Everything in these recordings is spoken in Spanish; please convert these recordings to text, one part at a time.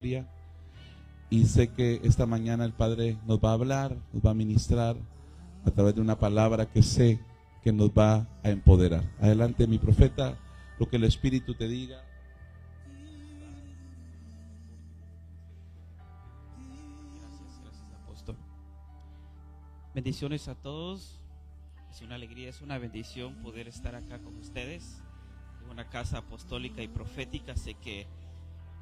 Y sé que esta mañana el Padre nos va a hablar, nos va a ministrar a través de una palabra que sé que nos va a empoderar. Adelante, mi profeta, lo que el Espíritu te diga. Gracias, apóstol. Bendiciones a todos. Es una alegría, es una bendición poder estar acá con ustedes en una casa apostólica y profética. Sé que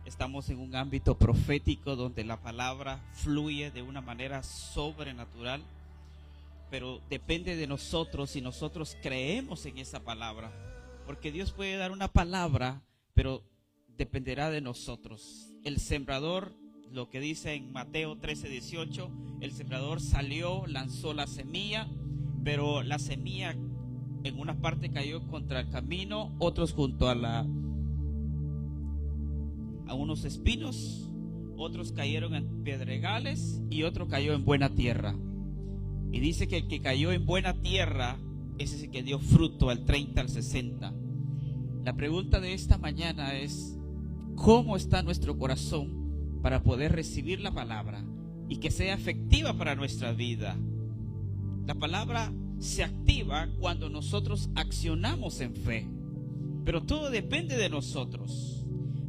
estamos en un ámbito profético donde la palabra fluye de una manera sobrenatural, pero depende de nosotros si nosotros creemos en esa palabra, porque Dios puede dar una palabra, pero dependerá de nosotros. El sembrador, lo que dice en Mateo 13:18, el sembrador salió, lanzó la semilla, pero la semilla en una parte cayó contra el camino, otros junto a unos espinos, otros cayeron en pedregales y otro cayó en buena tierra. Y dice que el que cayó en buena tierra, ese es el que dio fruto al 30, al 60. La pregunta de esta mañana es: ¿cómo está nuestro corazón para poder recibir la palabra y que sea efectiva para nuestra vida? La palabra se activa cuando nosotros accionamos en fe, pero todo depende de nosotros.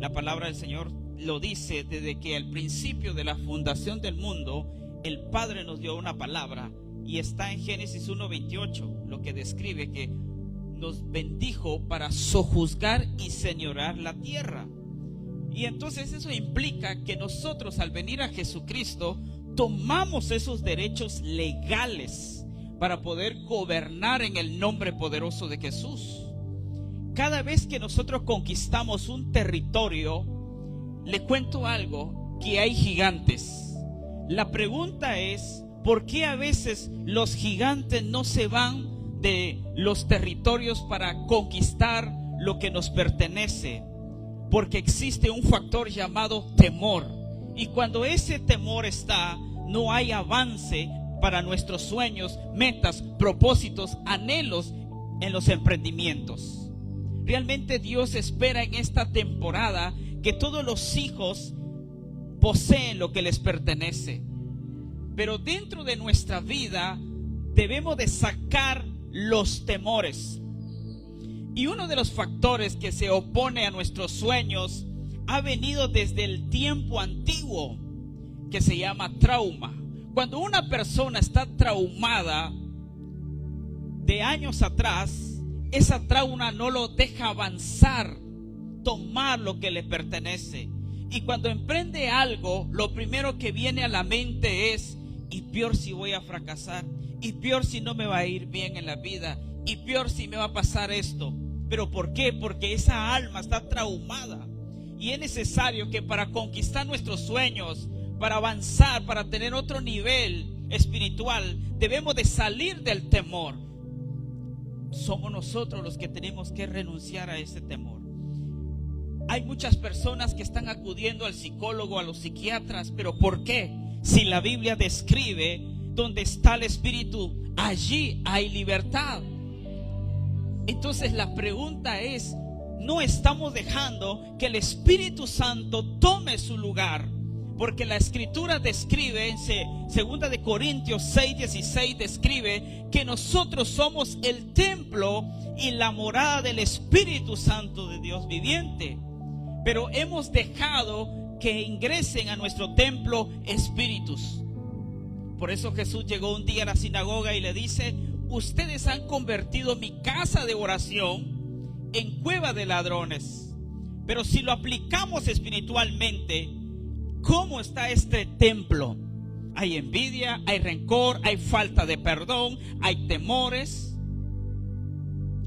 La palabra del Señor lo dice desde que al principio de la fundación del mundo, el Padre nos dio una palabra, y está en Génesis 1:28, lo que describe que nos bendijo para sojuzgar y señorear la tierra. Y entonces eso implica que nosotros, al venir a Jesucristo, tomamos esos derechos legales para poder gobernar en el nombre poderoso de Jesús. Cada vez que nosotros conquistamos un territorio, le cuento algo, que hay gigantes. La pregunta es: ¿por qué a veces los gigantes no se van de los territorios para conquistar lo que nos pertenece? Porque existe un factor llamado temor. Y cuando ese temor está, no hay avance para nuestros sueños, metas, propósitos, anhelos en los emprendimientos. Realmente Dios espera en esta temporada que todos los hijos poseen lo que les pertenece. Pero dentro de nuestra vida debemos de sacar los temores. Y uno de los factores que se opone a nuestros sueños ha venido desde el tiempo antiguo, que se llama trauma. Cuando una persona está traumada de años atrás, esa trauma no lo deja avanzar, tomar lo que le pertenece. Y cuando emprende algo, lo primero que viene a la mente es: y peor si voy a fracasar, y peor si no me va a ir bien en la vida, y peor si me va a pasar esto. ¿Pero por qué? Porque esa alma está traumada. Y es necesario que para conquistar nuestros sueños, para avanzar, para tener otro nivel espiritual, debemos de salir del temor. Somos nosotros los que tenemos que renunciar a ese temor. Hay muchas personas que están acudiendo al psicólogo, a los psiquiatras, pero ¿por qué? Si la Biblia describe donde está el Espíritu, allí hay libertad. Entonces la pregunta es: ¿no estamos dejando que el Espíritu Santo tome su lugar? Porque la Escritura describe, en 2 de Corintios 6:16, describe que nosotros somos el templo y la morada del Espíritu Santo de Dios viviente. Pero hemos dejado que ingresen a nuestro templo espíritus. Por eso Jesús llegó un día a la sinagoga y le dice: ustedes han convertido mi casa de oración en cueva de ladrones. Pero si lo aplicamos espiritualmente, ¿cómo está este templo? Hay envidia, hay rencor, hay falta de perdón, hay temores.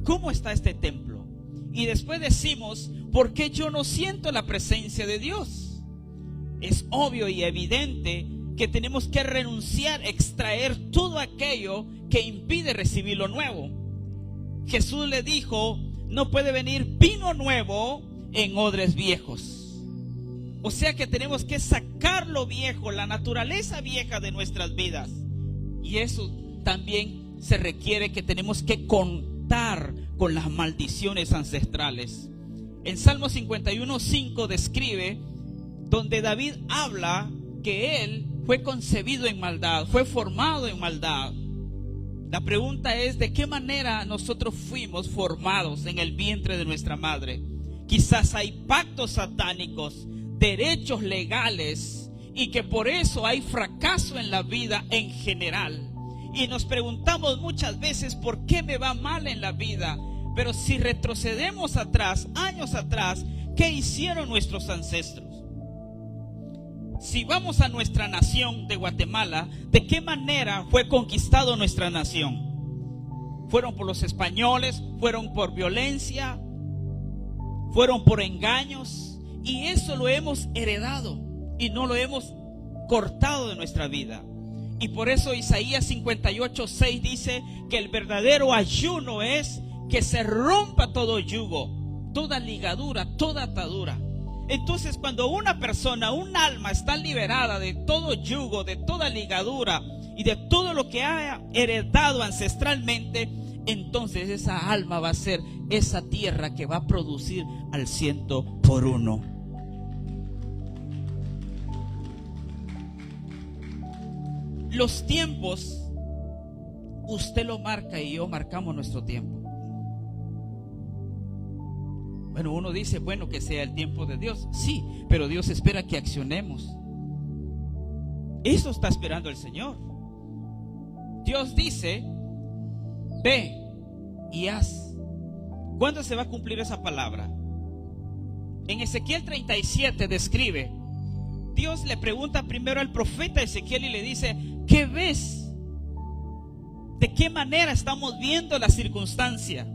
¿Cómo está este templo? Y después decimos: ¿por qué yo no siento la presencia de Dios? Es obvio y evidente que tenemos que renunciar, extraer todo aquello que impide recibir lo nuevo. Jesús le dijo: no puede venir vino nuevo en odres viejos. O sea que tenemos que sacar lo viejo, la naturaleza vieja de nuestras vidas. Y eso también se requiere que tenemos que contar con las maldiciones ancestrales. En Salmo 51:5 describe donde David habla que él fue concebido en maldad, fue formado en maldad. La pregunta es, ¿de qué manera nosotros fuimos formados en el vientre de nuestra madre? Quizás hay pactos satánicos, derechos legales, y que por eso hay fracaso en la vida en general. Y nos preguntamos muchas veces, ¿por qué me va mal en la vida? Pero si retrocedemos atrás, años atrás, ¿qué hicieron nuestros ancestros? Si vamos a nuestra nación de Guatemala, ¿de qué manera fue conquistado nuestra nación? ¿Fueron por los españoles? ¿Fueron por violencia? ¿Fueron por engaños? Y eso lo hemos heredado y no lo hemos cortado de nuestra vida. Y por eso Isaías 58:6 dice que el verdadero ayuno es que se rompa todo yugo, toda ligadura, toda atadura. Entonces, cuando una persona, un alma está liberada de todo yugo, de toda ligadura y de todo lo que ha heredado ancestralmente, entonces esa alma va a ser esa tierra que va a producir al 100%. Los tiempos, usted lo marca y yo marcamos nuestro tiempo. Bueno, uno dice, bueno, que sea el tiempo de Dios. Sí, pero Dios espera que accionemos. Eso está esperando el Señor. Dios dice, ve y haz. ¿Cuándo se va a cumplir esa palabra? En Ezequiel 37 describe, Dios le pregunta primero al profeta Ezequiel y le dice, ¿qué ves? ¿De qué manera estamos viendo la circunstancia?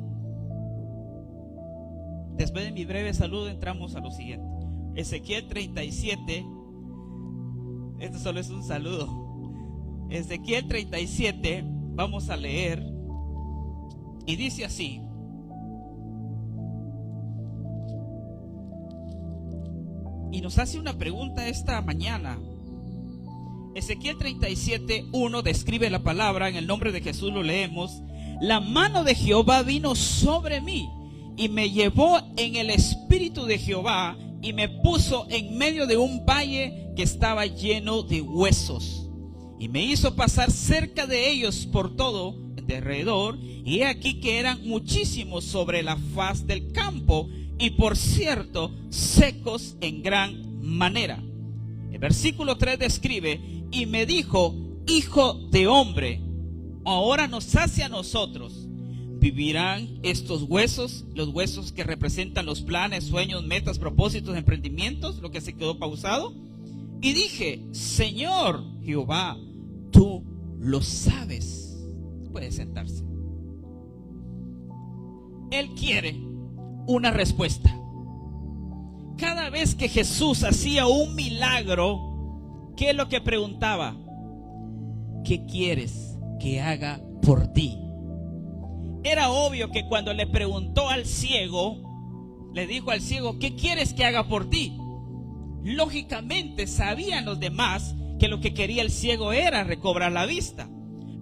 Después de mi breve saludo entramos a lo siguiente. Ezequiel 37, esto solo es un saludo. Ezequiel 37, vamos a leer, y dice así: y nos hace una pregunta esta mañana. Ezequiel 37:1 describe la palabra, en el nombre de Jesús lo leemos: la mano de Jehová vino sobre mí y me llevó en el espíritu de Jehová y me puso en medio de un valle que estaba lleno de huesos y me hizo pasar cerca de ellos por todo de alrededor, y he aquí que eran muchísimos sobre la faz del campo, y por cierto secos en gran manera. El versículo 3 describe: y me dijo, hijo de hombre, ahora nos hace a nosotros. ¿Vivirán estos huesos? Los huesos que representan los planes, sueños, metas, propósitos, emprendimientos, lo que se quedó pausado. Y dije, Señor Jehová, tú lo sabes. Puede sentarse. Él quiere una respuesta. Cada vez que Jesús hacía un milagro, ¿qué es lo que preguntaba? ¿Qué quieres que haga por ti? Era obvio que cuando le preguntó al ciego, le dijo al ciego, ¿qué quieres que haga por ti? Lógicamente sabían los demás que lo que quería el ciego era recobrar la vista.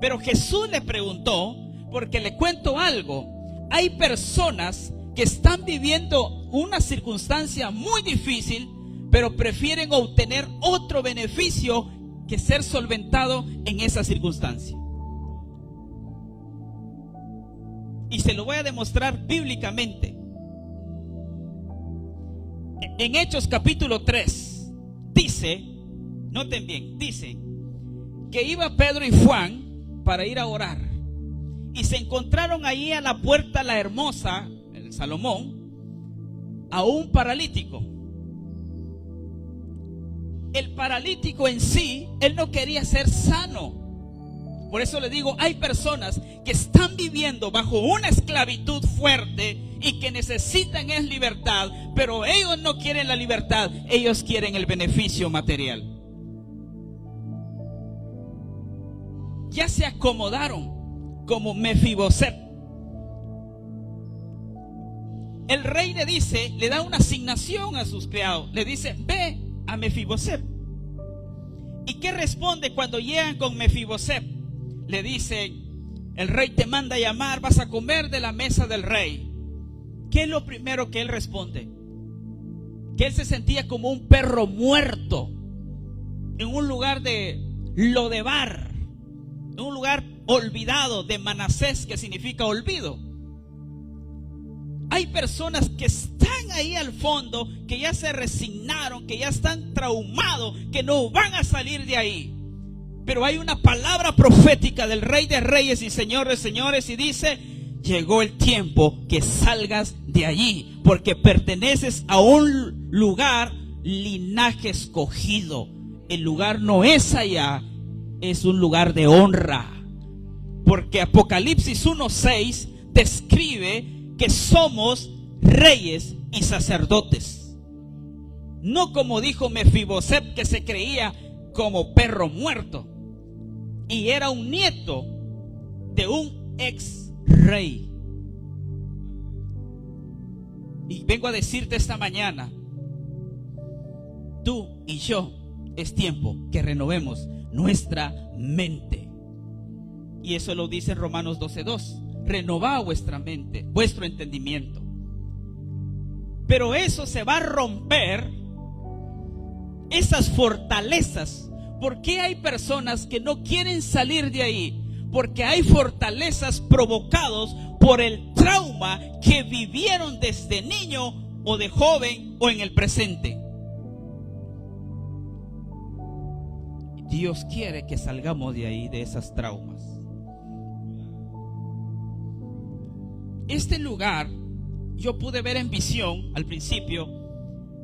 Pero Jesús le preguntó, porque le cuento algo, hay personas que están viviendo una circunstancia muy difícil, pero prefieren obtener otro beneficio que ser solventado en esa circunstancia. Y se lo voy a demostrar bíblicamente. En Hechos capítulo 3 dice, noten bien, dice que iba Pedro y Juan para ir a orar, y se encontraron ahí a la puerta la hermosa, el Salomón, a un paralítico. El paralítico en sí, él no quería ser sano. Por eso le digo, hay personas que están viviendo bajo una esclavitud fuerte y que necesitan es libertad, pero ellos no quieren la libertad, ellos quieren el beneficio material. Ya se acomodaron como Mefiboset. El rey le dice, le da una asignación a sus criados, le dice, ve a Mefiboset. ¿Y qué responde cuando llegan con Mefiboset? Le dice, el rey te manda a llamar, vas a comer de la mesa del rey. ¿Qué es lo primero que él responde? que él se sentía como un perro muerto en un lugar de Lodebar, en un lugar olvidado de Manasés, que significa olvido. Hay personas que están ahí al fondo, que ya se resignaron, que ya están traumados, que no van a salir de ahí. Pero hay una palabra profética del Rey de Reyes y Señor de Señores, y dice: llegó el tiempo que salgas de allí, porque perteneces a un lugar, linaje escogido. El lugar no es allá, es un lugar de honra. Porque Apocalipsis 1:6 describe que somos reyes y sacerdotes. No como dijo Mefiboset, que se creía como perro muerto y era un nieto de un ex rey. Y vengo a decirte esta mañana, tú y yo, es tiempo que renovemos nuestra mente. Y eso lo dice en Romanos 12:2. Renovad vuestra mente, vuestro entendimiento. Pero eso se va a romper, esas fortalezas. ¿Por qué hay personas que no quieren salir de ahí? Porque hay fortalezas provocadas por el trauma que vivieron desde niño o de joven o en el presente. Dios quiere que salgamos de ahí, de esas traumas. Este lugar, yo pude ver en visión al principio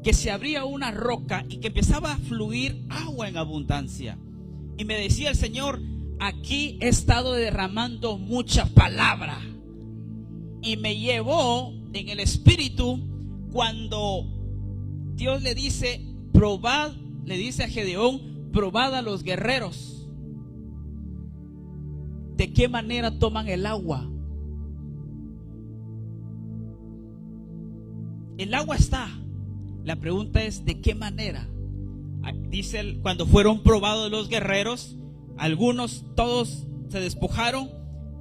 que se abría una roca y que empezaba a fluir agua en abundancia. Y me decía el Señor: aquí he estado derramando mucha palabra. Y me llevó en el espíritu cuando Dios le dice: probad, le dice a Gedeón: probad a los guerreros de qué manera toman el agua. El agua está. La pregunta es: ¿de qué manera? Dice él, cuando fueron probados los guerreros, algunos, todos se despojaron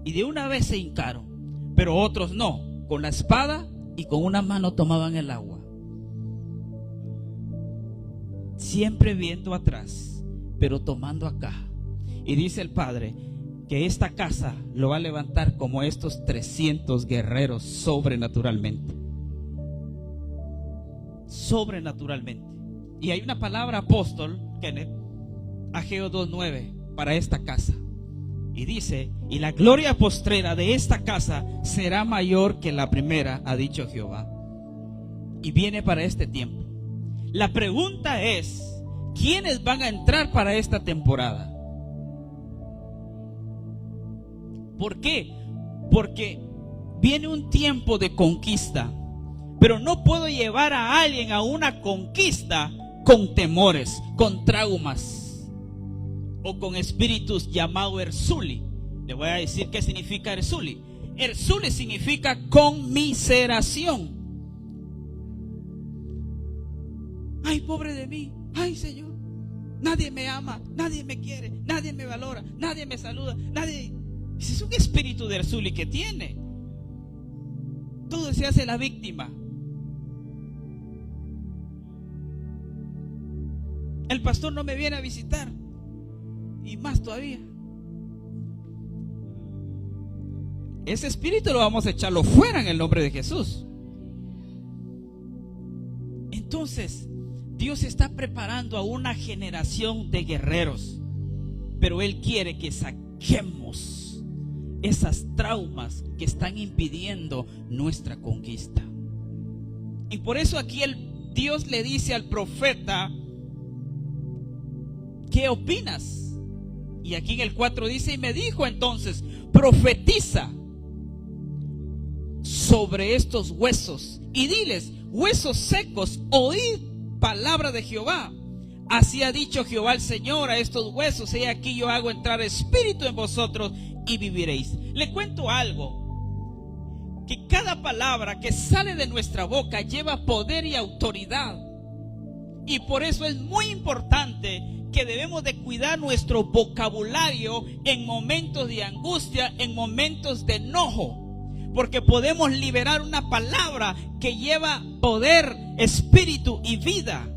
y de una vez se hincaron, pero otros no, con la espada y con una mano tomaban el agua, siempre viendo atrás, pero tomando acá. Y dice el Padre que esta casa lo va a levantar como estos 300 guerreros sobrenaturalmente. Sobrenaturalmente. Y hay una palabra, apóstol Kenneth, Ageo 2:9, para esta casa. Y dice: y la gloria postrera de esta casa será mayor que la primera, ha dicho Jehová. Y viene para este tiempo. La pregunta es: ¿quiénes van a entrar para esta temporada? ¿Por qué? Porque viene un tiempo de conquista. Pero no puedo llevar a alguien a una conquista con temores, con traumas o con espíritus llamados Erzuli. Le voy a decir qué significa Erzuli. Erzuli significa conmiseración. Ay, pobre de mí. Ay, Señor, nadie me ama, nadie me quiere, nadie me valora, nadie me saluda, nadie. Ese es un espíritu de Erzuli que tiene. Todo se hace la víctima. El pastor no me viene a visitar, y más todavía. Ese espíritu lo vamos a echarlo fuera en el nombre de Jesús. Entonces, Dios está preparando a una generación de guerreros, pero Él quiere que saquemos esas traumas que están impidiendo nuestra conquista. Y por eso aquí Dios le dice al profeta: ¿qué opinas? Y aquí en el 4 dice: y me dijo entonces: profetiza sobre estos huesos y diles: huesos secos, oíd palabra de Jehová. Así ha dicho Jehová el Señor a estos huesos: he aquí yo hago entrar espíritu en vosotros y viviréis. Le cuento algo, que cada palabra que sale de nuestra boca lleva poder y autoridad. Y por eso es muy importante que debemos de cuidar nuestro vocabulario en momentos de angustia, en momentos de enojo, porque podemos liberar una palabra que lleva poder, espíritu y vida.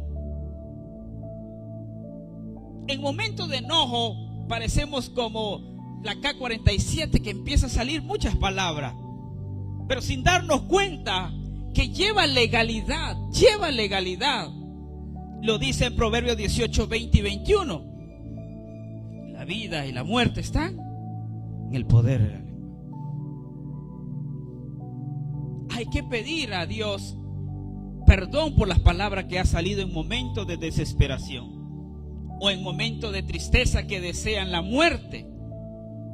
En momentos de enojo parecemos como la K-47 que empieza a salir muchas palabras, pero sin darnos cuenta que lleva legalidad. Lo dice en Proverbios 18, 20 y 21. La vida y la muerte están en el poder de la lengua. Hay que pedir a Dios perdón por las palabras que ha salido en momentos de desesperación o en momentos de tristeza que desean la muerte,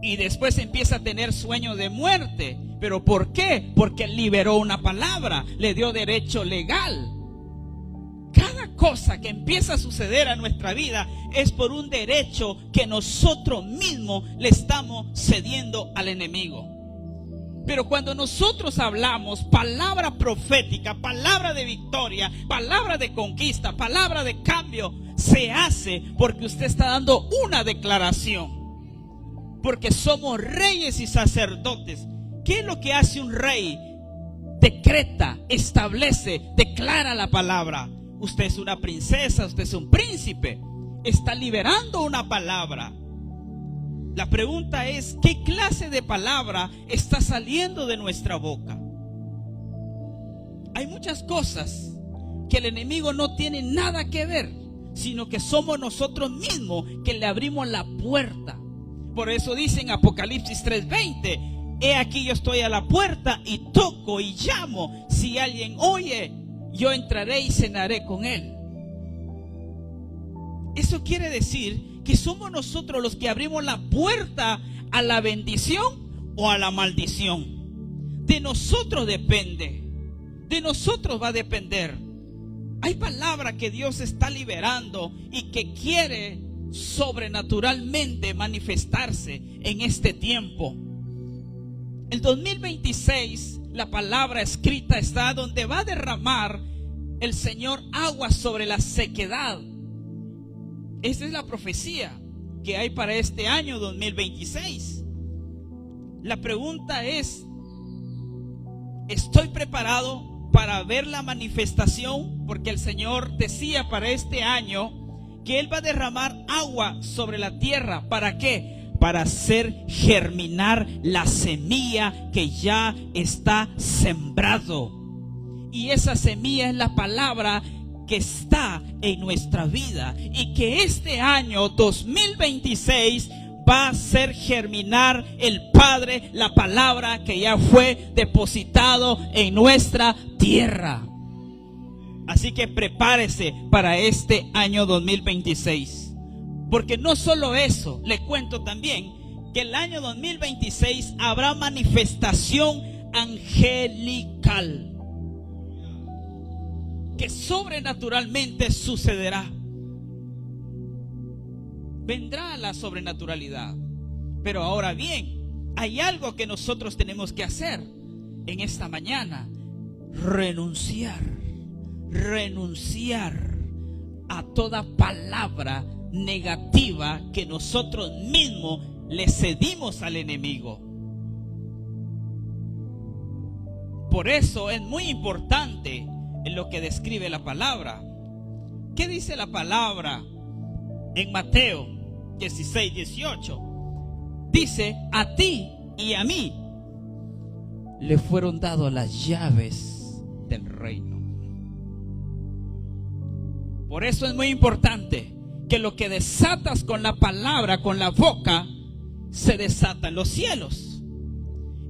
y después empieza a tener sueños de muerte. ¿Pero por qué? Porque liberó una palabra, le dio derecho legal. Cada cosa que empieza a suceder a nuestra vida es por un derecho que nosotros mismos le estamos cediendo al enemigo. Pero cuando nosotros hablamos palabra profética, palabra de victoria, palabra de conquista, palabra de cambio, se hace porque usted está dando una declaración. Porque somos reyes y sacerdotes. ¿Qué es lo que hace un rey? Decreta, establece, declara la palabra. Usted es una princesa, usted es un príncipe. Está liberando una palabra. La pregunta es, ¿qué clase de palabra está saliendo de nuestra boca? Hay muchas cosas que el enemigo no tiene nada que ver, sino que somos nosotros mismos que le abrimos la puerta. Por eso dice en Apocalipsis 3:20, he aquí yo estoy a la puerta y toco y llamo. Si alguien oye, yo entraré y cenaré con él. Eso quiere decir que somos nosotros los que abrimos la puerta a la bendición o a la maldición. De nosotros depende. De nosotros va a depender. Hay palabras que Dios está liberando y que quiere sobrenaturalmente manifestarse en este tiempo. El 2026, la palabra escrita está donde va a derramar el Señor agua sobre la sequedad. Esa es la profecía que hay para este año 2026. La pregunta es, ¿estoy preparado para ver la manifestación? Porque el Señor decía para este año que Él va a derramar agua sobre la tierra. ¿Para qué? Para hacer germinar la semilla que ya está sembrado. Y esa semilla es la palabra que está en nuestra vida, y que este año 2026 va a hacer germinar el Padre la palabra que ya fue depositado en nuestra tierra. Así que prepárese para este año 2026, porque no solo eso, le cuento también que el año 2026 habrá manifestación angelical que sobrenaturalmente sucederá. Vendrá la sobrenaturalidad. Pero ahora bien, hay algo que nosotros tenemos que hacer en esta mañana: renunciar a toda palabra negativa que nosotros mismos le cedimos al enemigo. Por eso es muy importante en lo que describe la palabra. ¿Qué dice la palabra en Mateo 16:18? Dice: a ti y a mí le fueron dadas las llaves del reino. Por eso es muy importante que lo que desatas con la palabra, con la boca, se desata en los cielos.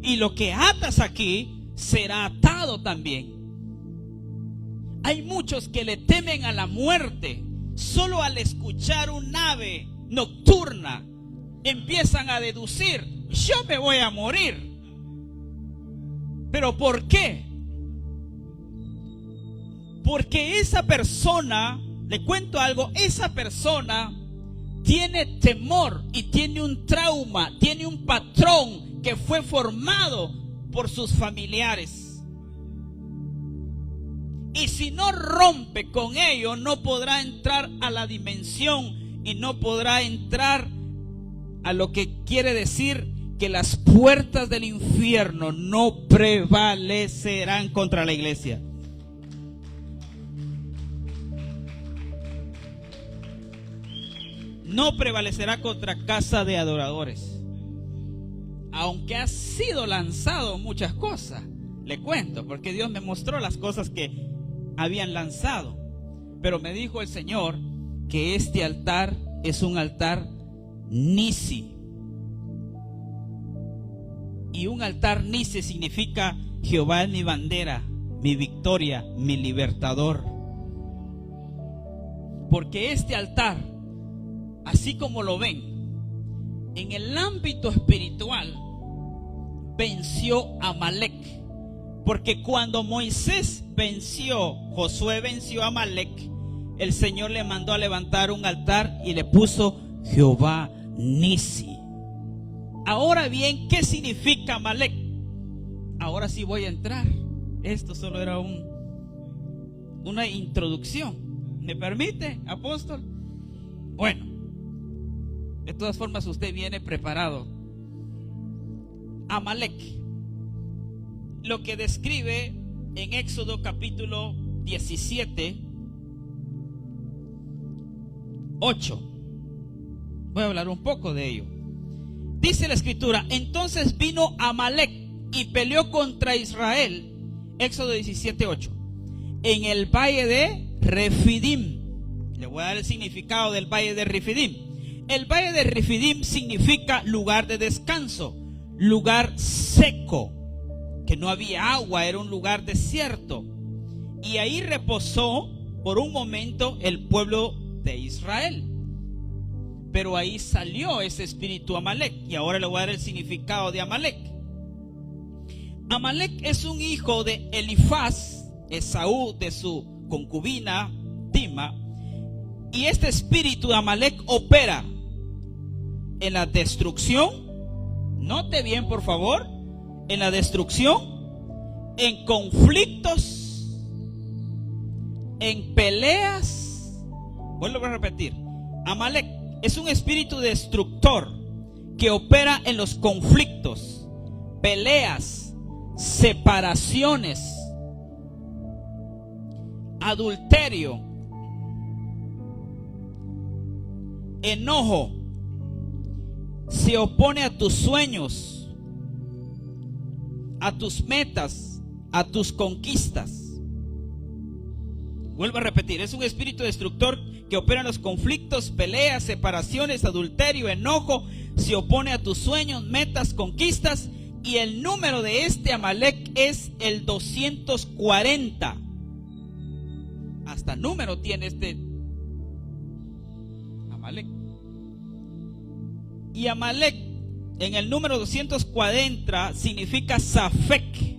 Y lo que atas aquí será atado también. Hay muchos que le temen a la muerte. Solo al escuchar un ave nocturna empiezan a deducir: yo me voy a morir. ¿Pero por qué? Porque esa persona, le cuento algo, esa persona tiene temor y tiene un trauma, tiene un patrón que fue formado por sus familiares. Y si no rompe con ello, no podrá entrar a la dimensión y no podrá entrar a lo que quiere decir que las puertas del infierno no prevalecerán contra la iglesia. no prevalecerá contra casa de adoradores. Aunque ha sido lanzado muchas cosas, le cuento, porque Dios me mostró las cosas que habían lanzado. Pero me dijo el Señor que este altar es un altar Nisi. Y un altar Nisi significa: Jehová es mi bandera, mi victoria, mi libertador. Porque este altar, así como lo ven, en el ámbito espiritual venció a Amalek. Porque cuando Moisés venció, Josué venció a Amalek, el Señor le mandó a levantar un altar y le puso Jehová Nisi. Ahora bien, ¿qué significa Amalek? Ahora sí voy a entrar. Esto solo era una introducción. ¿Me permite, apóstol? Bueno, de todas formas usted viene preparado. Amalek, lo que describe en Éxodo capítulo 17, 8. Voy a hablar un poco de ello. Dice la escritura: entonces vino Amalek y peleó contra Israel. Éxodo 17, 8. En el valle de Refidim. Le voy a dar el significado del valle de Refidim. El valle de Refidim significa lugar de descanso, lugar seco, que no había agua, era un lugar desierto. Y ahí reposó por un momento el pueblo de Israel. Pero ahí salió ese espíritu Amalek. Y ahora le voy a dar el significado de Amalek. Amalek es un hijo de Elifaz, Esaú, de su concubina Tima. Y este espíritu de Amalek opera en la destrucción. Note bien, por favor. En la destrucción, en conflictos, en peleas. Vuelvo a repetir: Amalek es un espíritu destructor que opera en los conflictos, peleas, separaciones, adulterio, enojo. Se opone a tus sueños, a tus metas, a tus conquistas. Vuelvo a repetir: es un espíritu destructor que opera en los conflictos, peleas, separaciones, adulterio, enojo. Se opone a tus sueños, metas, conquistas. Y el número de este Amalek es el 240. Hasta número tiene este Amalek. Y Amalek en el número 240 significa Safek,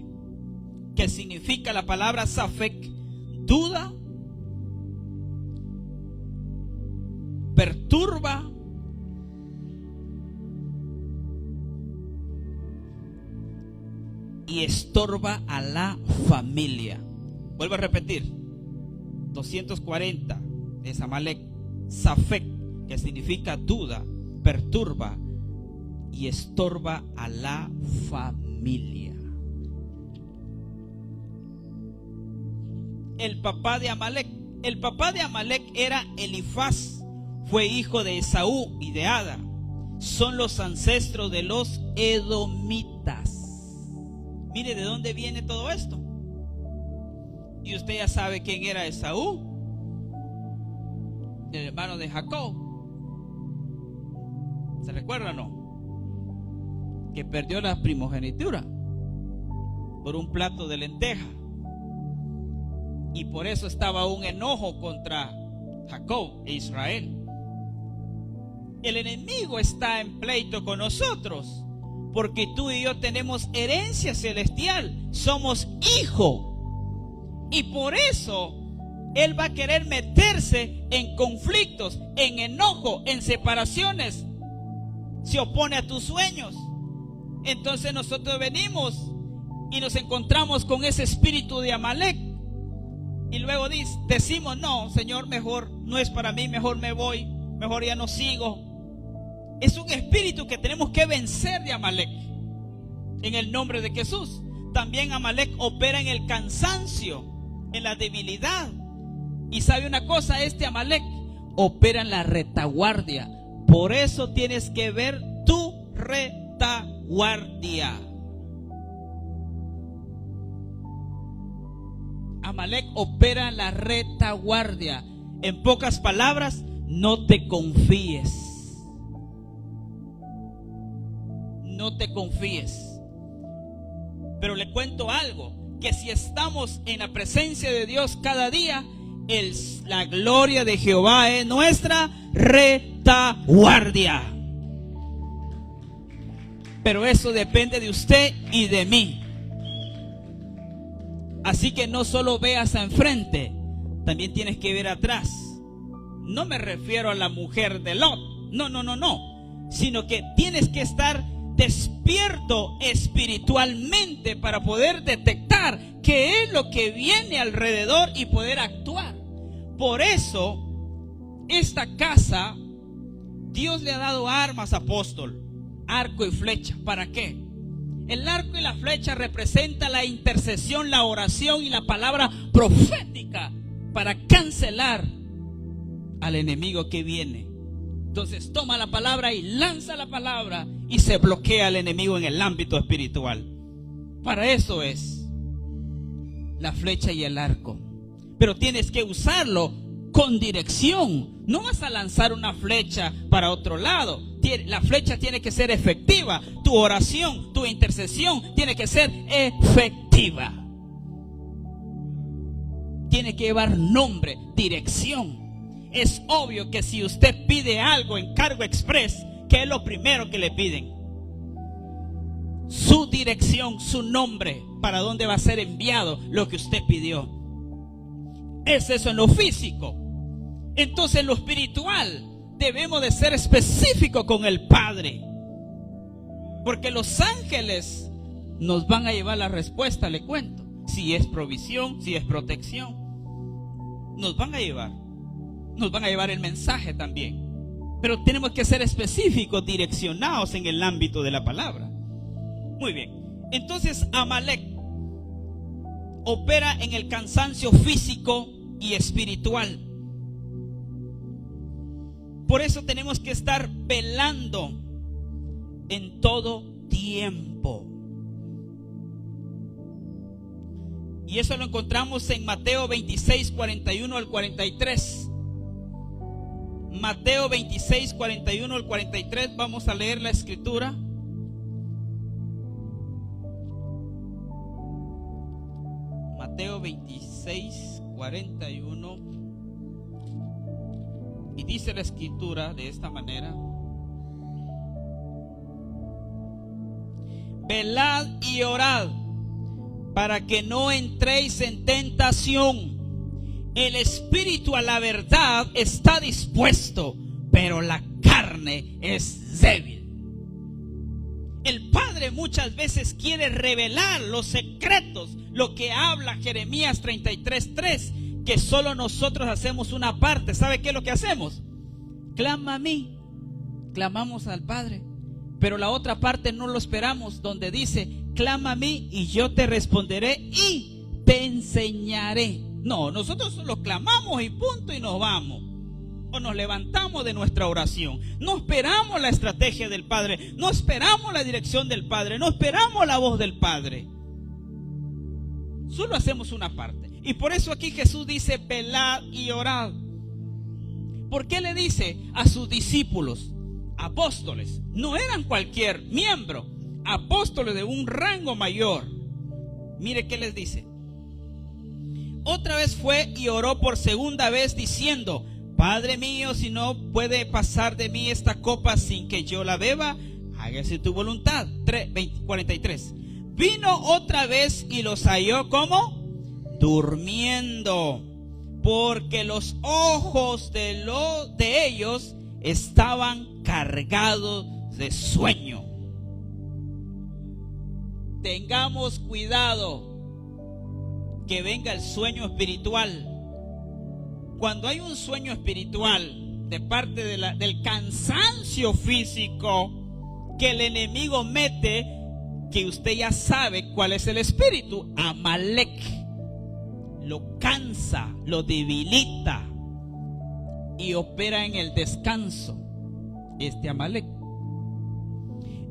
que significa la palabra Safek, duda, perturba, y estorba a la familia. Vuelvo a repetir: 240 es Amalek, Safek, que significa duda, perturba y estorba a la familia. El papá de Amalek era Elifaz, fue hijo de Esaú y de Ada. Son los ancestros de los edomitas. Mire de dónde viene todo esto. Y usted ya sabe quién era Esaú, el hermano de Jacob. ¿Se recuerda o no? Que perdió la primogenitura por un plato de lenteja. Y por eso estaba un enojo contra Jacob e Israel. El enemigo está en pleito con nosotros, porque tú y yo tenemos herencia celestial, somos hijos. Y por eso él va a querer meterse en conflictos, en enojo, en separaciones. Se opone a tus sueños. Entonces nosotros venimos y nos encontramos con ese espíritu de Amalek. Y luego decimos: no, Señor, mejor no es para mí, mejor me voy, mejor ya no sigo. Es un espíritu que tenemos que vencer de Amalek, en el nombre de Jesús. También Amalek opera en el cansancio, en la debilidad. Y sabe una cosa, este Amalek opera en la retaguardia. Por eso tienes que ver tu retaguardia. Amalek opera en la retaguardia. En pocas palabras, no te confíes. No te confíes. Pero le cuento algo, que si estamos en la presencia de Dios cada día, la gloria de Jehová es nuestra retaguardia. Pero eso depende de usted y de mí. Así que no solo veas enfrente, también tienes que ver atrás. No me refiero a la mujer de Lot, no, sino que tienes que estar despierto espiritualmente para poder detectar qué es lo que viene alrededor y poder actuar. Por eso, esta casa, Dios le ha dado armas, apóstol, arco y flecha. ¿Para qué? El arco y la flecha representa la intercesión, la oración y la palabra profética para cancelar al enemigo que viene. Entonces toma la palabra y lanza la palabra y se bloquea al enemigo en el ámbito espiritual. Para eso es la flecha y el arco. Pero tienes que usarlo con dirección. No vas a lanzar una flecha para otro lado. La flecha tiene que ser efectiva. Tu oración, tu intercesión tiene que ser efectiva. Tiene que llevar nombre, dirección. Es obvio que si usted pide algo en cargo express, ¿qué es lo primero que le piden? Su dirección, su nombre, para dónde va a ser enviado lo que usted pidió. Es eso en lo físico. Entonces en lo espiritual debemos de ser específicos con el Padre, porque los ángeles nos van a llevar la respuesta, le cuento. Si es provisión, si es protección, nos van a llevar el mensaje también. Pero tenemos que ser específicos, direccionados en el ámbito de la palabra. Muy bien. Entonces Amalek opera en el cansancio físico y espiritual. Por eso tenemos que estar velando en todo tiempo. Y eso lo encontramos en Mateo 26, 41 al 43. Mateo 26, 41 al 43. Vamos a leer la escritura. Mateo 26, 41. Y dice la escritura de esta manera: velad y orad para que no entréis en tentación. El espíritu a la verdad está dispuesto, pero la carne es débil. El Padre muchas veces quiere revelar los secretos, lo que habla Jeremías 33:3, que solo nosotros hacemos una parte. ¿Sabe qué es lo que hacemos? Clama a mí, clamamos al Padre, pero la otra parte no lo esperamos, donde dice: clama a mí y yo te responderé y te enseñaré. No, nosotros solo clamamos y punto, y nos vamos. O nos levantamos de nuestra oración. No esperamos la estrategia del Padre, no esperamos la dirección del Padre, no esperamos la voz del Padre. Solo hacemos una parte. Y por eso aquí Jesús dice: velad y orad. ¿Por qué le dice a sus discípulos? Apóstoles, no eran cualquier miembro, apóstoles de un rango mayor. Mire qué les dice: otra vez fue y oró por segunda vez diciendo: Padre mío, si no puede pasar de mí esta copa sin que yo la beba, hágase tu voluntad. 43. Vino otra vez y los halló como durmiendo, porque los ojos de ellos estaban cargados de sueño. Tengamos cuidado que venga el sueño espiritual. Cuando hay un sueño espiritual de parte del cansancio físico que el enemigo mete, que usted ya sabe cuál es el espíritu, Amalek. Lo cansa, lo debilita y opera en el descanso. Amalek.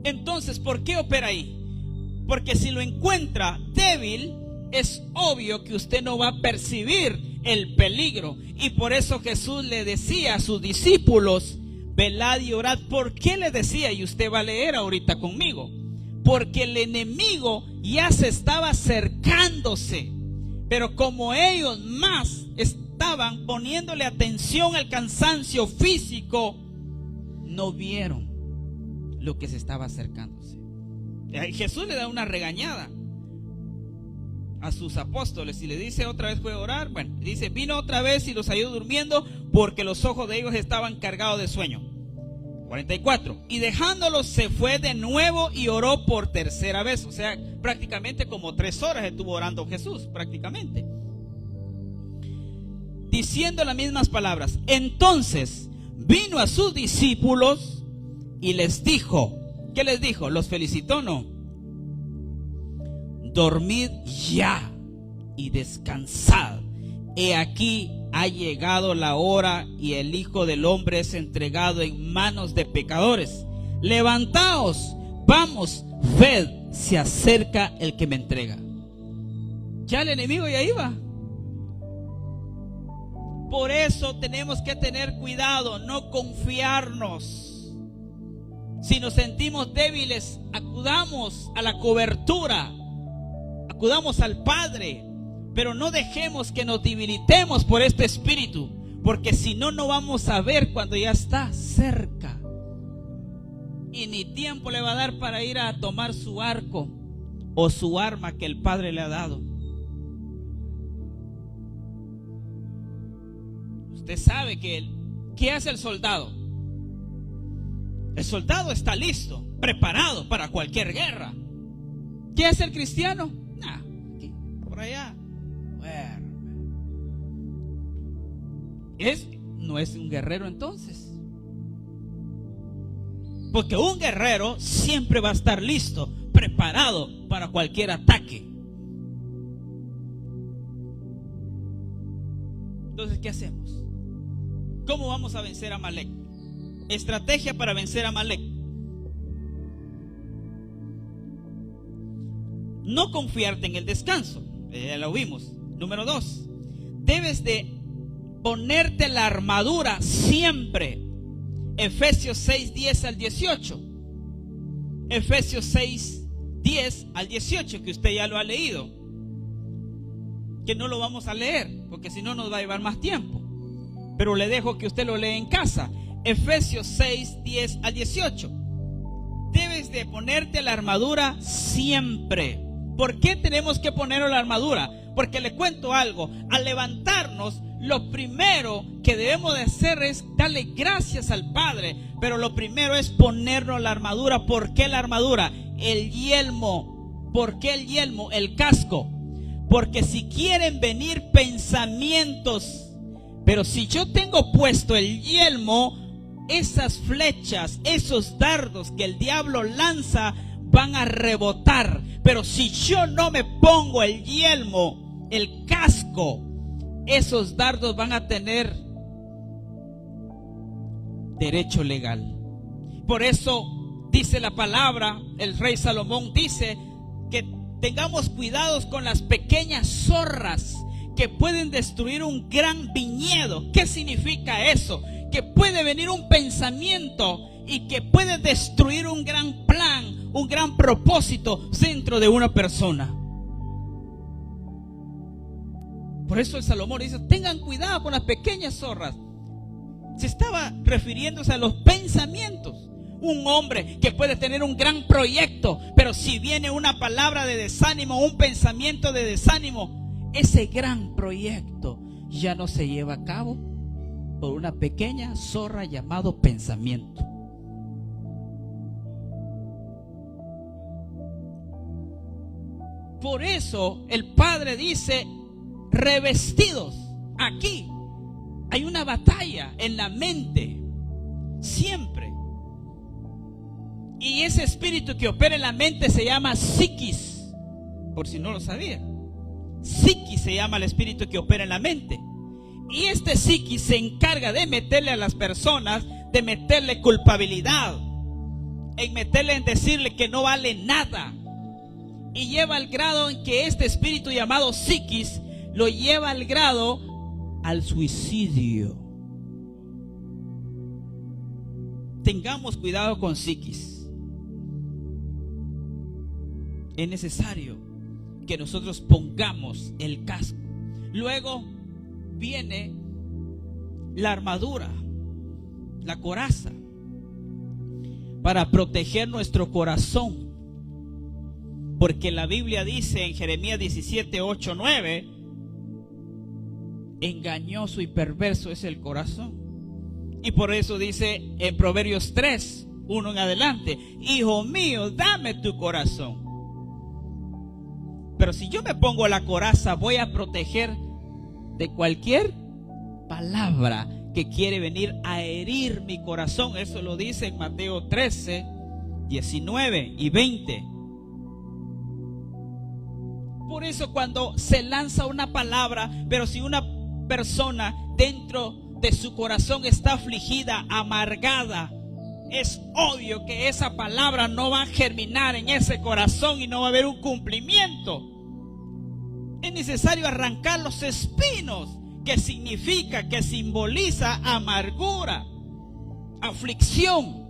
Entonces, ¿por qué opera ahí? Porque si lo encuentra débil, es obvio que usted no va a percibir el peligro. Y por eso Jesús le decía a sus discípulos: velad y orad. ¿Por qué le decía? Y usted va a leer ahorita conmigo. Porque el enemigo ya se estaba acercándose. Pero como ellos más estaban poniéndole atención al cansancio físico, no vieron lo que se estaba acercándose. Jesús le da una regañada a sus apóstoles y le dice: otra vez fue a orar. Bueno, dice: vino otra vez y los halló durmiendo, porque los ojos de ellos estaban cargados de sueño. 44. Y dejándolos se fue de nuevo y oró por tercera vez. O sea, prácticamente como 3 horas estuvo orando Jesús, prácticamente, diciendo las mismas palabras. Entonces vino a sus discípulos y les dijo, ¿qué les dijo? ¿Los felicitó? No. Dormid ya y descansad. He aquí ha llegado la hora y el Hijo del Hombre es entregado en manos de pecadores. Levantaos, vamos, ved, se acerca el que me entrega. Ya el enemigo ya iba. Por eso tenemos que tener cuidado, no confiarnos. Si nos sentimos débiles, acudamos a la cobertura, acudamos al Padre, pero no dejemos que nos debilitemos por este espíritu, porque si no, no vamos a ver cuando ya está cerca. Y ni tiempo le va a dar para ir a tomar su arco o su arma que el Padre le ha dado. Usted sabe que ¿qué hace el soldado? El soldado está listo, preparado para cualquier guerra. ¿Qué hace el cristiano? Nah, aquí, por allá. No es un guerrero entonces. Porque un guerrero siempre va a estar listo, preparado para cualquier ataque. Entonces, ¿qué hacemos? ¿Cómo vamos a vencer a Amalek? Estrategia para vencer a Amalek: no confiarte en el descanso. Ya lo vimos. Número 2, debes de ponerte la armadura siempre. Efesios 6, 10 al 18. Efesios 6, 10 al 18, que usted ya lo ha leído, que no lo vamos a leer porque si no nos va a llevar más tiempo, pero le dejo que usted lo lea en casa. Efesios 6, 10 al 18. Debes de ponerte la armadura siempre. ¿Por qué tenemos que poner la armadura? Porque le cuento algo: al levantarnos, lo primero que debemos de hacer es darle gracias al Padre, pero lo primero es ponernos la armadura. ¿Por qué la armadura? El yelmo. ¿Por qué el yelmo? El casco. Porque si quieren venir pensamientos, pero si yo tengo puesto el yelmo, esas flechas, esos dardos que el diablo lanza van a rebotar. Pero si yo no me pongo el yelmo, el casco, esos dardos van a tener derecho legal. Por eso dice la palabra, el rey Salomón dice que tengamos cuidados con las pequeñas zorras que pueden destruir un gran viñedo. ¿Qué significa eso? Que puede venir un pensamiento y que puede destruir un gran plan, un gran propósito dentro de una persona. Por eso el Salomón dice: tengan cuidado con las pequeñas zorras. Se estaba refiriéndose a los pensamientos. Un hombre que puede tener un gran proyecto, pero si viene una palabra de desánimo, un pensamiento de desánimo, ese gran proyecto ya no se lleva a cabo por una pequeña zorra llamado pensamiento. Por eso el Padre dice: revestidos. Aquí hay una batalla en la mente siempre, y ese espíritu que opera en la mente se llama psiquis, por si no lo sabía. Psiquis se llama el espíritu que opera en la mente, y este psiquis se encarga de meterle a las personas de meterle culpabilidad, en meterle en decirle que no vale nada. Y lleva al grado en que este espíritu llamado psiquis lo lleva al grado al suicidio. Tengamos cuidado con psiquis. Es necesario que nosotros pongamos el casco. Luego viene la armadura, la coraza, para proteger nuestro corazón. Porque la Biblia dice en Jeremías 17, 8, 9, engañoso y perverso es el corazón. Y por eso dice en Proverbios 3, 1 en adelante, hijo mío, dame tu corazón. Pero si yo me pongo la coraza, voy a proteger de cualquier palabra que quiere venir a herir mi corazón. Eso lo dice en Mateo 13, 19 y 20. Por eso cuando se lanza una palabra, pero si una persona dentro de su corazón está afligida, amargada, es obvio que esa palabra no va a germinar en ese corazón y no va a haber un cumplimiento. Es necesario arrancar los espinos, que significa, que simboliza amargura, aflicción.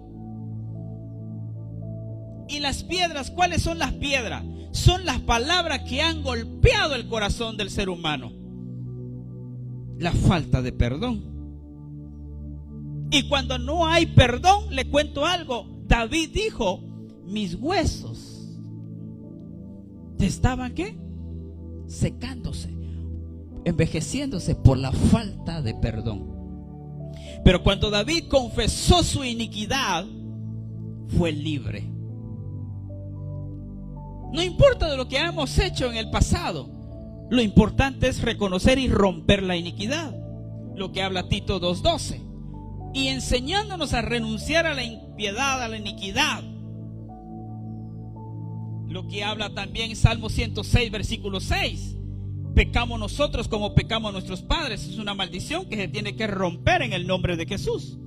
Y las piedras, ¿cuáles son las piedras? Son las palabras que han golpeado el corazón del ser humano. La falta de perdón. Y cuando no hay perdón, le cuento algo. David dijo, mis huesos estaban ¿qué? Secándose, envejeciéndose por la falta de perdón. Pero cuando David confesó su iniquidad, fue libre. No importa de lo que hemos hecho en el pasado, lo importante es reconocer y romper la iniquidad, lo que habla Tito 2:12, y enseñándonos a renunciar a la impiedad, a la iniquidad, lo que habla también Salmo 106 versículo 6. Pecamos nosotros como pecamos nuestros padres. Es una maldición que se tiene que romper en el nombre de Jesús.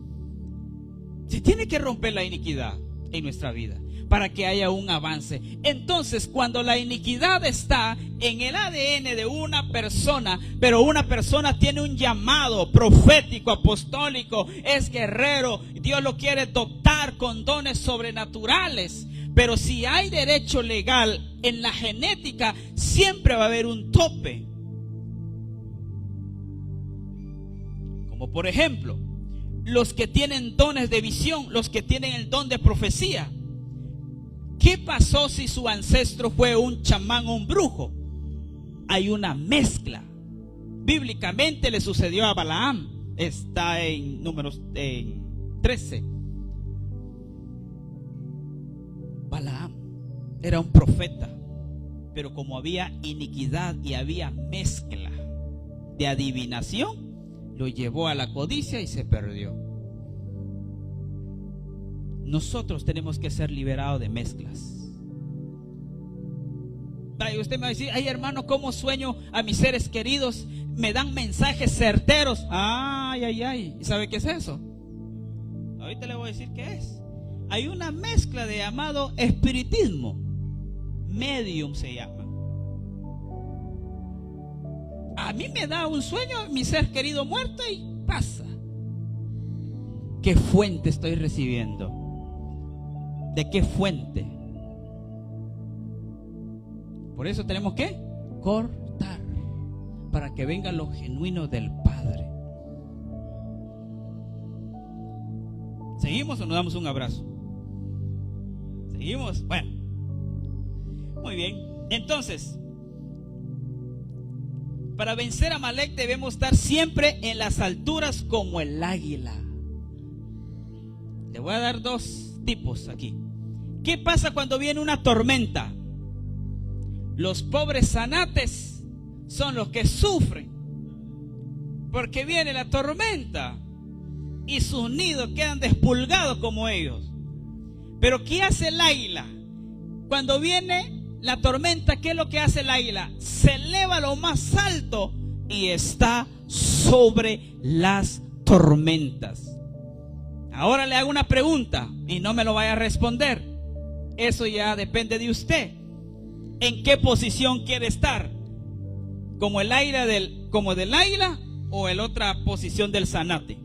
Se tiene que romper la iniquidad en nuestra vida para que haya un avance. Entonces, cuando la iniquidad está en el ADN de una persona, pero una persona tiene un llamado profético, apostólico, es guerrero, Dios lo quiere dotar con dones sobrenaturales, pero si hay derecho legal en la genética, siempre va a haber un tope. Como por ejemplo, los que tienen dones de visión, los que tienen el don de profecía. ¿Qué pasó si su ancestro fue un chamán o un brujo? Hay una mezcla. Bíblicamente le sucedió a Balaam. Está en Números 13. Balaam era un profeta, pero como había iniquidad y había mezcla de adivinación, lo llevó a la codicia y se perdió. Nosotros tenemos que ser liberados de mezclas. Ay, usted me va a decir, ay hermano, ¿cómo sueño a mis seres queridos? Me dan mensajes certeros. Ay, ay, ay. ¿Y sabe qué es eso? Ahorita le voy a decir qué es. Hay una mezcla de llamado espiritismo. Medium se llama. A mí me da un sueño mi ser querido muerto y pasa. ¿Qué fuente estoy recibiendo? ¿De qué fuente? Por eso tenemos que cortar para que venga lo genuino del Padre. ¿Seguimos o nos damos un abrazo? ¿Seguimos? Bueno, muy bien. Entonces, para vencer a Amalek debemos estar siempre en las alturas como el águila. Le voy a dar dos tipos aquí. ¿Qué pasa cuando viene una tormenta? Los pobres zanates son los que sufren, porque viene la tormenta y sus nidos quedan despulgados como ellos. Pero ¿qué hace el águila? Cuando viene la tormenta, ¿qué es lo que hace el águila? Se eleva a lo más alto y está sobre las tormentas. Ahora le hago una pregunta y no me lo vaya a responder. Eso ya depende de usted. ¿En qué posición quiere estar? ¿Como del águila o en otra posición del zanate?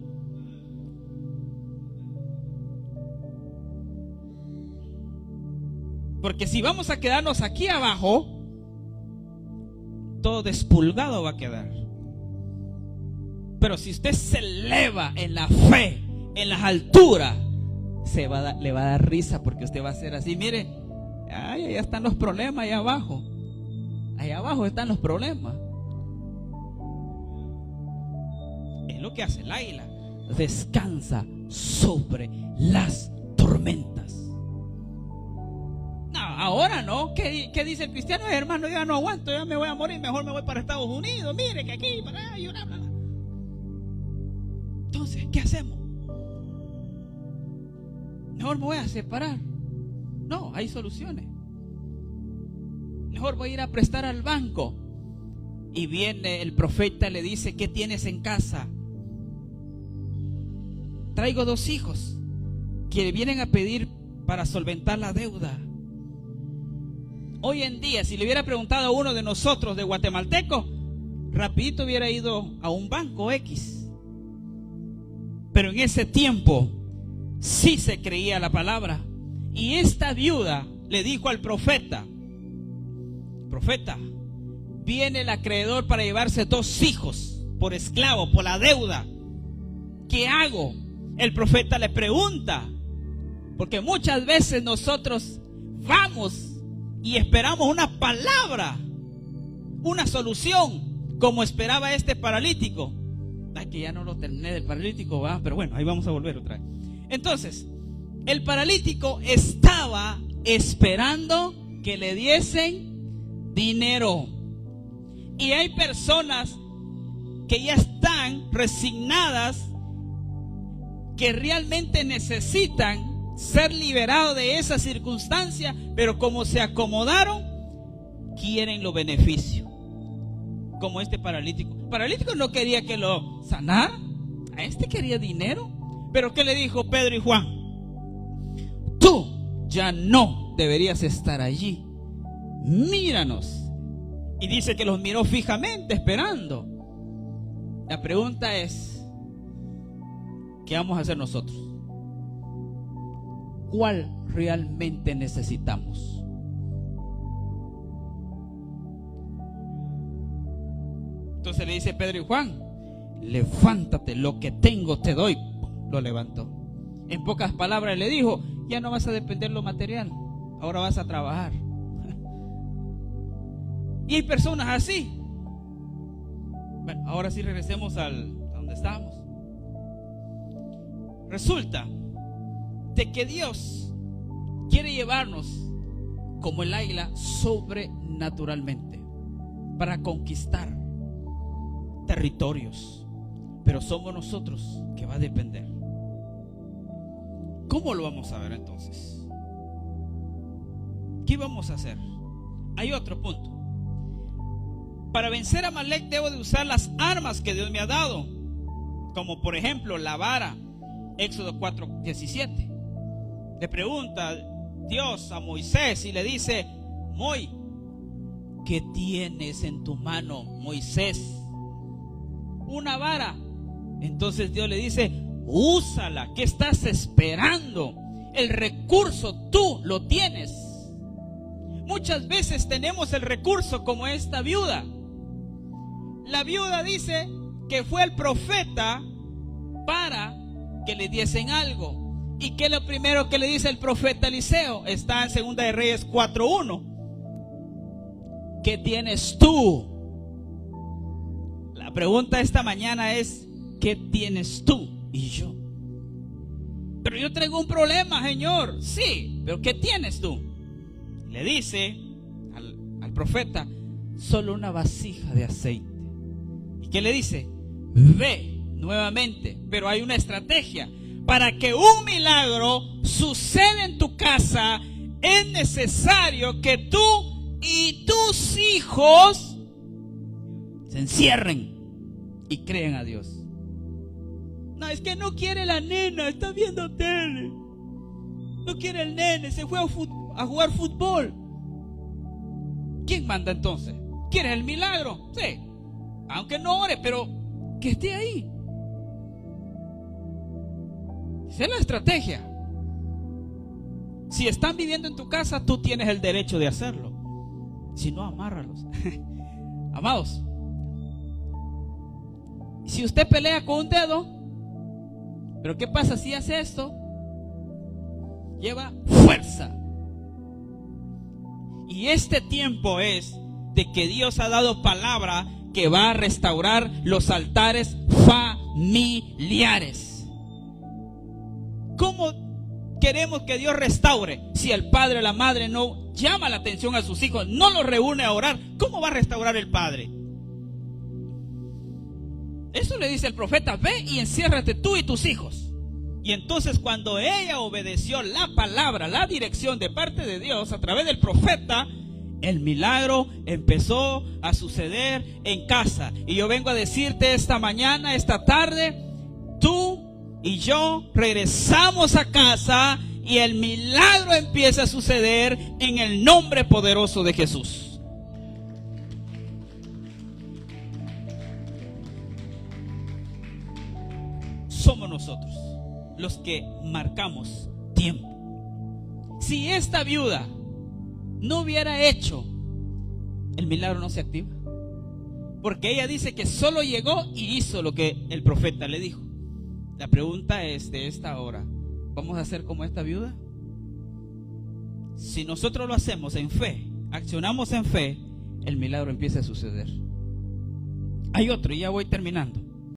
Porque si vamos a quedarnos aquí abajo, todo despulgado va a quedar. Pero si usted se eleva en la fe, en las alturas, le va a dar risa, porque usted va a ser así. Mire, allá están los problemas, allá abajo. Allá abajo están los problemas. Es lo que hace el águila. Descansa sobre las tormentas. No, ahora no. ¿Qué dice el cristiano? Hermano, ya no aguanto, ya me voy a morir, mejor me voy para Estados Unidos. Mire que aquí, para allá, y bla, bla. Entonces, ¿qué hacemos? Mejor me voy a separar. No, hay soluciones. Mejor voy a ir a prestar al banco. Y viene el profeta, le dice: ¿qué tienes en casa? Traigo 2 hijos que vienen a pedir para solventar la deuda. Hoy en día, si le hubiera preguntado a uno de nosotros de guatemalteco, rapidito hubiera ido a un banco X. Pero en ese tiempo sí se creía la palabra. Y esta viuda le dijo al profeta: profeta, viene el acreedor para llevarse 2 hijos por esclavo, por la deuda. ¿Qué hago? El profeta le pregunta, porque muchas veces nosotros vamos y esperamos una palabra, una solución, como esperaba este paralítico. Ay, que ya no lo terminé del paralítico, ¿va? Pero bueno, ahí vamos a volver otra vez. Entonces, el paralítico estaba esperando que le diesen dinero. Y hay personas que ya están resignadas, que realmente necesitan ser liberados de esa circunstancia, pero como se acomodaron, quieren los beneficios. Como este paralítico. El paralítico no quería que lo sanara, a este quería dinero. Pero ¿qué le dijo Pedro y Juan? Tú ya no deberías estar allí. Míranos. Y dice que los miró fijamente, esperando. La pregunta es: ¿qué vamos a hacer nosotros? ¿Cuál realmente necesitamos? Entonces le dice Pedro y Juan: levántate, lo que tengo te doy. Lo levantó. En pocas palabras le dijo: ya no vas a depender de lo material, ahora vas a trabajar. Y hay personas así. Bueno, ahora sí regresemos a donde estábamos. Resulta de que Dios quiere llevarnos como el águila sobrenaturalmente para conquistar territorios, pero somos nosotros que va a depender. ¿Cómo lo vamos a ver entonces? ¿Qué vamos a hacer? Hay otro punto. Para vencer a Amalek debo de usar las armas que Dios me ha dado, como por ejemplo la vara. Éxodo 4:17. Le pregunta Dios a Moisés y le dice: ¿qué tienes en tu mano, Moisés? Una vara. Entonces Dios le dice: úsala. ¿Qué estás esperando? El recurso tú lo tienes. Muchas veces tenemos el recurso como esta viuda. La viuda dice que fue el profeta para que le diesen algo. ¿Y qué es lo primero que le dice el profeta Eliseo? Está en 2 de Reyes 4:1. ¿Qué tienes tú? La pregunta esta mañana es: ¿qué tienes tú y yo? Pero yo traigo un problema, Señor. Sí, pero ¿qué tienes tú? Le dice al profeta: solo una vasija de aceite. ¿Y qué le dice? Ve nuevamente. Pero hay una estrategia. Para que un milagro suceda en tu casa, es necesario que tú y tus hijos se encierren y crean a Dios. No, es que no quiere la nena, está viendo tele. No quiere el nene, se fue a jugar fútbol. ¿Quién manda entonces? ¿Quieres el milagro? Sí. Aunque no ore, pero que esté ahí. Esa es la estrategia. Si están viviendo en tu casa, tú tienes el derecho de hacerlo. Si no, amárralos. Amados, si usted pelea con un dedo, pero ¿qué pasa si hace esto? Lleva fuerza. Y este tiempo es de que Dios ha dado palabra que va a restaurar los altares familiares. ¿Cómo queremos que Dios restaure si el padre o la madre no llama la atención a sus hijos, no los reúne a orar? ¿Cómo va a restaurar el padre? Eso le dice el profeta: ve y enciérrate tú y tus hijos. Y entonces, cuando ella obedeció la palabra, la dirección de parte de Dios a través del profeta, el milagro empezó a suceder en casa. Y yo vengo a decirte esta mañana, esta tarde, tú y yo regresamos a casa y el milagro empieza a suceder en el nombre poderoso de Jesús. Somos nosotros los que marcamos tiempo. Si esta viuda no hubiera hecho, el milagro no se activa. Porque ella dice que solo llegó y hizo lo que el profeta le dijo. La pregunta es de esta hora: ¿vamos a hacer como esta viuda? Si nosotros lo hacemos en fe, accionamos en fe, el milagro empieza a suceder. Hay otro, y ya voy terminando.